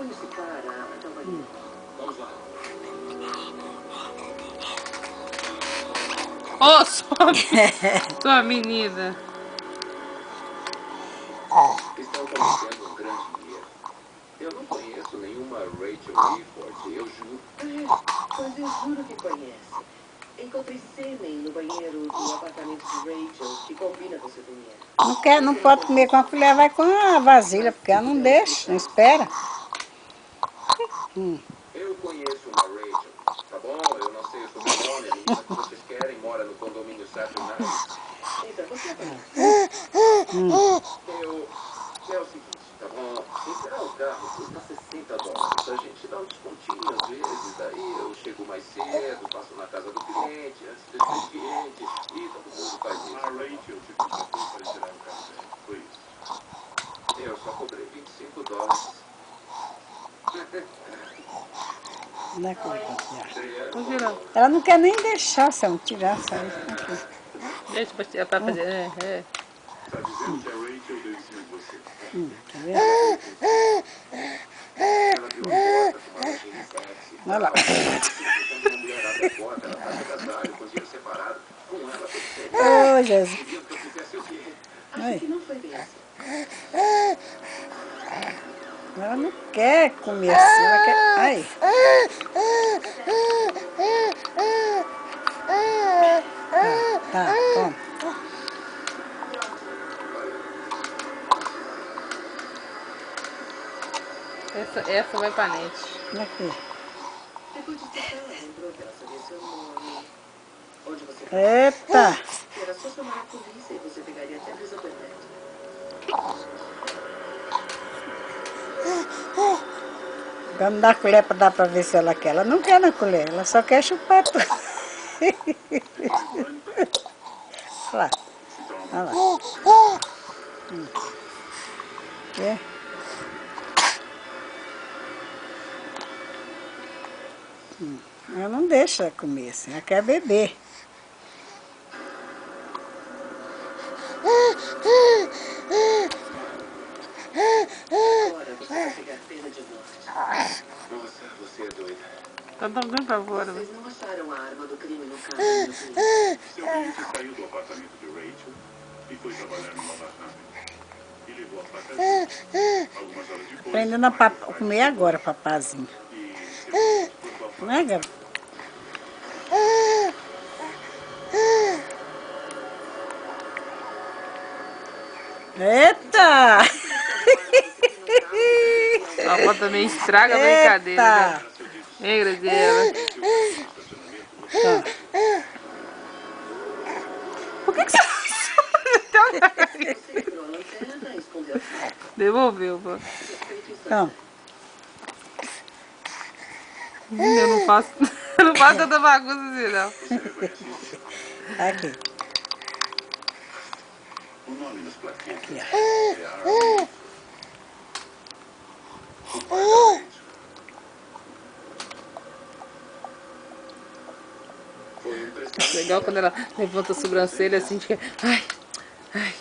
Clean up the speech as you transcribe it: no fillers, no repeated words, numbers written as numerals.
Põe-se para até o banheiro. Vamos lá. Ô, sua menina. Estão cometendo um grande erro. Eu não conheço nenhuma Rachel Clifford, eu juro. Mas eu juro que conhece. Encontrei sêmen no banheiro do apartamento de Rachel, que combina com seu banheiro. Não quer, não pode comer com a colher, vai com a vasilha, porque ela não deixa, não espera. Eu conheço uma Rachel, tá bom? Eu não sei o sobrenome, a menina que vocês querem mora no condomínio Saturn Nights. Então, você vai. É o seguinte, tá bom? Encerrar o carro custa $60. A gente dá um descontinho às vezes, daí eu chego mais cedo, passo na casa do cliente, antes desse cliente, e todo mundo faz isso. A Rachel te contratou para encerrar o carro dela, foi isso? Eu só cobrei $25. Não é culpa, Vou tirar. ela não quer nem deixar se ela tirar, sabe? Aqui. Deixa pra fazer. É. Tá dizendo que a Rachel deu em cima de você? Tá vendo? Ela viu a porta com uma vagina sexy. Olha lá. Quando uma mulher abre a porta, ela faz agasalho com os dinheiro separado. Com ela, tudo certo. Ô, Jesus. Queria que eu fizesse o quê? Acho que não foi bem assim. Ela não quer comer assim, ela quer... Ai. Tá, toma. Essa vai pra net. Aqui. Depois de citar, lembrou que ela sabia seu nome, onde você Eita. era só chamar a polícia e você pegaria até a prisão perpétua. Agora não dá colher pra dar pra ver se ela quer. Ela não quer na colher, ela só quer chupar tudo. Olha lá. Olha lá. Quer? Ela não deixa comer assim, ela quer beber. Agora você vai pegar pena de morte. Nossa, você é doida. Tá dando pra fora. Vocês não acharam a arma do crime no carro do meu cliente? Seu cliente saiu do apartamento de Rachel e foi trabalhar no apartamento. E levou a faca junto. Algumas horas depois... Aprendendo a comer agora, papazinho. Não é, garoto? Eita! A avó também estraga a brincadeira, né? Hein, Graziela? Por que você Você quebrou a lanterna e escondeu a faca. devolveu, pô? Suspeito isso. Então, Eu não faço, eu não faço tanta bagunça assim, não. aqui. O nome das plaquetas Aqui, ó. é Aaron. O pai da Rachel. Foi emprestado. Legal quando ela levanta a sobrancelha assim, fica... Ai, ai.